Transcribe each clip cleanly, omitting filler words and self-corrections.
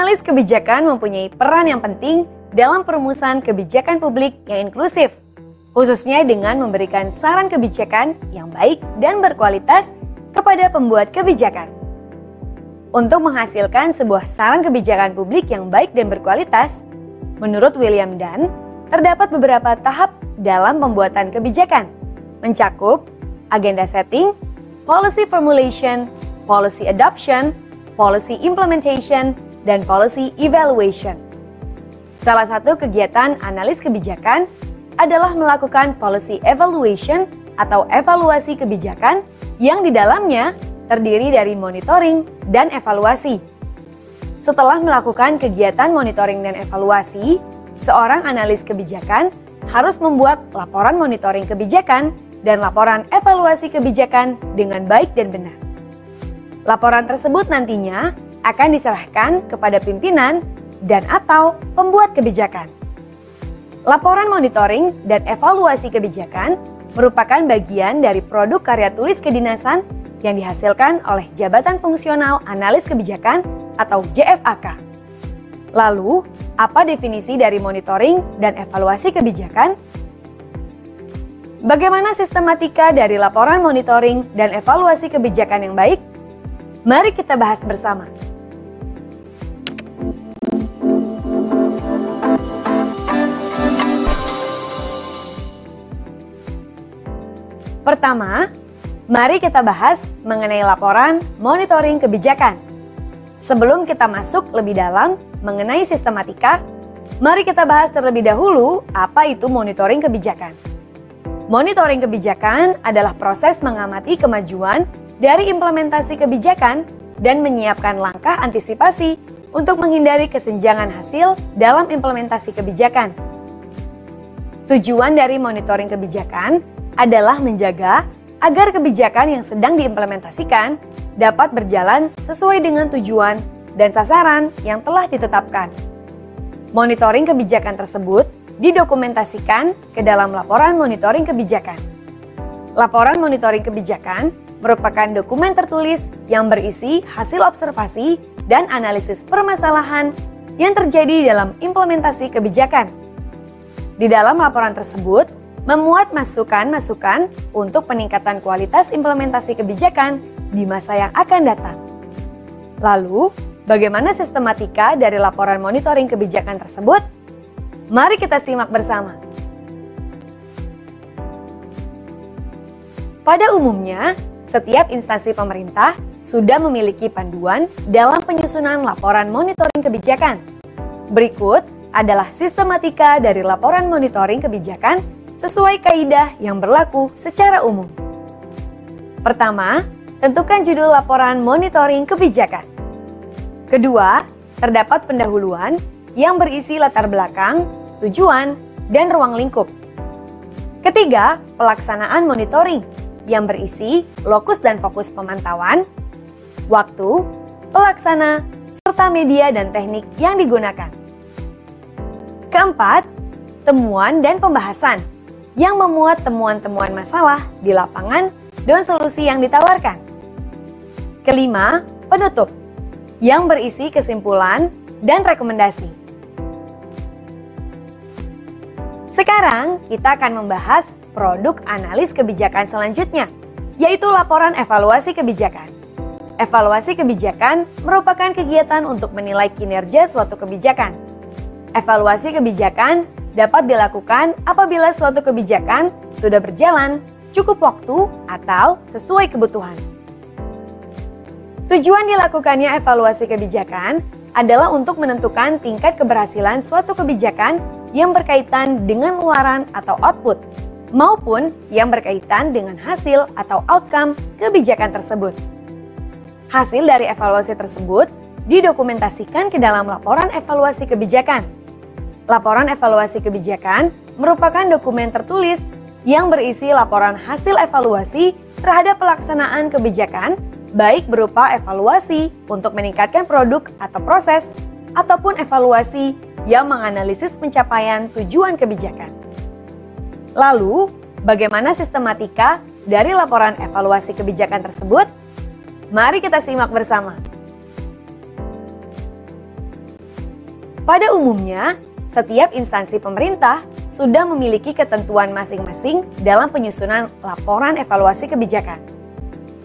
Analis kebijakan mempunyai peran yang penting dalam perumusan kebijakan publik yang inklusif, khususnya dengan memberikan saran kebijakan yang baik dan berkualitas kepada pembuat kebijakan. Untuk menghasilkan sebuah saran kebijakan publik yang baik dan berkualitas, menurut William Dunn, terdapat beberapa tahap dalam pembuatan kebijakan, mencakup agenda setting, policy formulation, policy adoption, policy implementation, dan policy evaluation. Salah satu kegiatan analis kebijakan adalah melakukan policy evaluation atau evaluasi kebijakan yang di dalamnya terdiri dari monitoring dan evaluasi. Setelah melakukan kegiatan monitoring dan evaluasi, seorang analis kebijakan harus membuat laporan monitoring kebijakan dan laporan evaluasi kebijakan dengan baik dan benar. Laporan tersebut nantinya akan diserahkan kepada pimpinan dan atau pembuat kebijakan. Laporan monitoring dan evaluasi kebijakan merupakan bagian dari produk karya tulis kedinasan yang dihasilkan oleh Jabatan Fungsional Analis Kebijakan atau JFAK. Lalu, apa definisi dari monitoring dan evaluasi kebijakan? Bagaimana sistematika dari laporan monitoring dan evaluasi kebijakan yang baik? Mari kita bahas bersama. Pertama, mari kita bahas mengenai laporan monitoring kebijakan. Sebelum kita masuk lebih dalam mengenai sistematika, mari kita bahas terlebih dahulu apa itu monitoring kebijakan. Monitoring kebijakan adalah proses mengamati kemajuan dari implementasi kebijakan dan menyiapkan langkah antisipasi untuk menghindari kesenjangan hasil dalam implementasi kebijakan. Tujuan dari monitoring kebijakan adalah menjaga agar kebijakan yang sedang diimplementasikan dapat berjalan sesuai dengan tujuan dan sasaran yang telah ditetapkan. Monitoring kebijakan tersebut didokumentasikan ke dalam laporan monitoring kebijakan. Laporan monitoring kebijakan merupakan dokumen tertulis yang berisi hasil observasi dan analisis permasalahan yang terjadi dalam implementasi kebijakan. Di dalam laporan tersebut, memuat masukan-masukan untuk peningkatan kualitas implementasi kebijakan di masa yang akan datang. Lalu, bagaimana sistematika dari laporan monitoring kebijakan tersebut? Mari kita simak bersama. Pada umumnya, setiap instansi pemerintah sudah memiliki panduan dalam penyusunan laporan monitoring kebijakan. Berikut adalah sistematika dari laporan monitoring kebijakan sesuai kaidah yang berlaku secara umum. Pertama, tentukan judul laporan monitoring kebijakan. Kedua, terdapat pendahuluan yang berisi latar belakang, tujuan, dan ruang lingkup. Ketiga, pelaksanaan monitoring yang berisi lokus dan fokus pemantauan, waktu, pelaksana, serta media dan teknik yang digunakan. Keempat, temuan dan pembahasan yang memuat temuan-temuan masalah di lapangan dan solusi yang ditawarkan. Kelima, penutup yang berisi kesimpulan dan rekomendasi. Sekarang kita akan membahas produk analis kebijakan selanjutnya, yaitu laporan evaluasi kebijakan. Evaluasi kebijakan merupakan kegiatan untuk menilai kinerja suatu kebijakan. Evaluasi kebijakan dapat dilakukan apabila suatu kebijakan sudah berjalan cukup waktu atau sesuai kebutuhan. Tujuan dilakukannya evaluasi kebijakan adalah untuk menentukan tingkat keberhasilan suatu kebijakan yang berkaitan dengan luaran atau output, maupun yang berkaitan dengan hasil atau outcome kebijakan tersebut. Hasil dari evaluasi tersebut didokumentasikan ke dalam laporan evaluasi kebijakan. Laporan evaluasi kebijakan merupakan dokumen tertulis yang berisi laporan hasil evaluasi terhadap pelaksanaan kebijakan, baik berupa evaluasi untuk meningkatkan produk atau proses, ataupun evaluasi yang menganalisis pencapaian tujuan kebijakan. Lalu, bagaimana sistematika dari laporan evaluasi kebijakan tersebut? Mari kita simak bersama. Pada umumnya, setiap instansi pemerintah sudah memiliki ketentuan masing-masing dalam penyusunan laporan evaluasi kebijakan.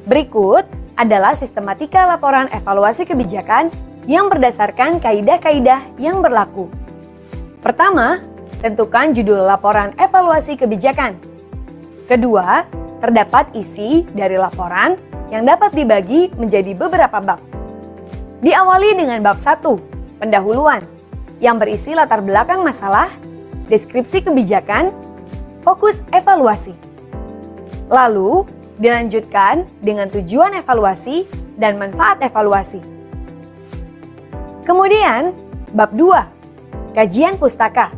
Berikut adalah sistematika laporan evaluasi kebijakan yang berdasarkan kaidah-kaidah yang berlaku. Pertama, tentukan judul laporan evaluasi kebijakan. Kedua, terdapat isi dari laporan yang dapat dibagi menjadi beberapa bab. Diawali dengan bab 1, pendahuluan, yang berisi latar belakang masalah, deskripsi kebijakan, fokus evaluasi. Lalu, dilanjutkan dengan tujuan evaluasi dan manfaat evaluasi. Kemudian, bab 2, kajian pustaka,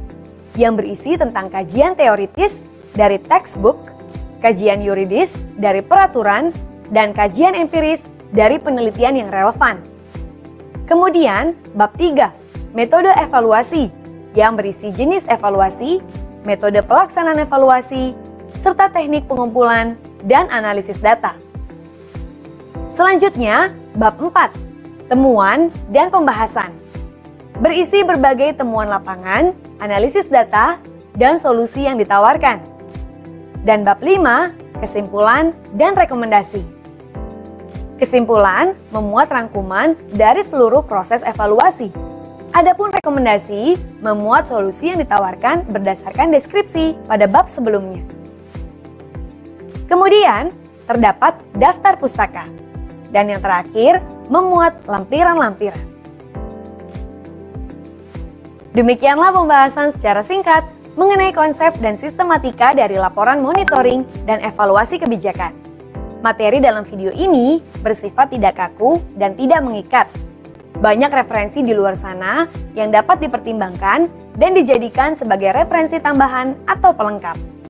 yang berisi tentang kajian teoritis dari textbook, kajian yuridis dari peraturan, dan kajian empiris dari penelitian yang relevan. Kemudian, bab 3, metode evaluasi, yang berisi jenis evaluasi, metode pelaksanaan evaluasi, serta teknik pengumpulan dan analisis data. Selanjutnya, bab 4, temuan dan pembahasan. Berisi berbagai temuan lapangan, analisis data, dan solusi yang ditawarkan. Dan bab 5, kesimpulan dan rekomendasi. Kesimpulan memuat rangkuman dari seluruh proses evaluasi. Adapun rekomendasi memuat solusi yang ditawarkan berdasarkan deskripsi pada bab sebelumnya. Kemudian, terdapat daftar pustaka. Dan yang terakhir, memuat lampiran-lampiran. Demikianlah pembahasan secara singkat mengenai konsep dan sistematika dari laporan monitoring dan evaluasi kebijakan. Materi dalam video ini bersifat tidak kaku dan tidak mengikat. Banyak referensi di luar sana yang dapat dipertimbangkan dan dijadikan sebagai referensi tambahan atau pelengkap.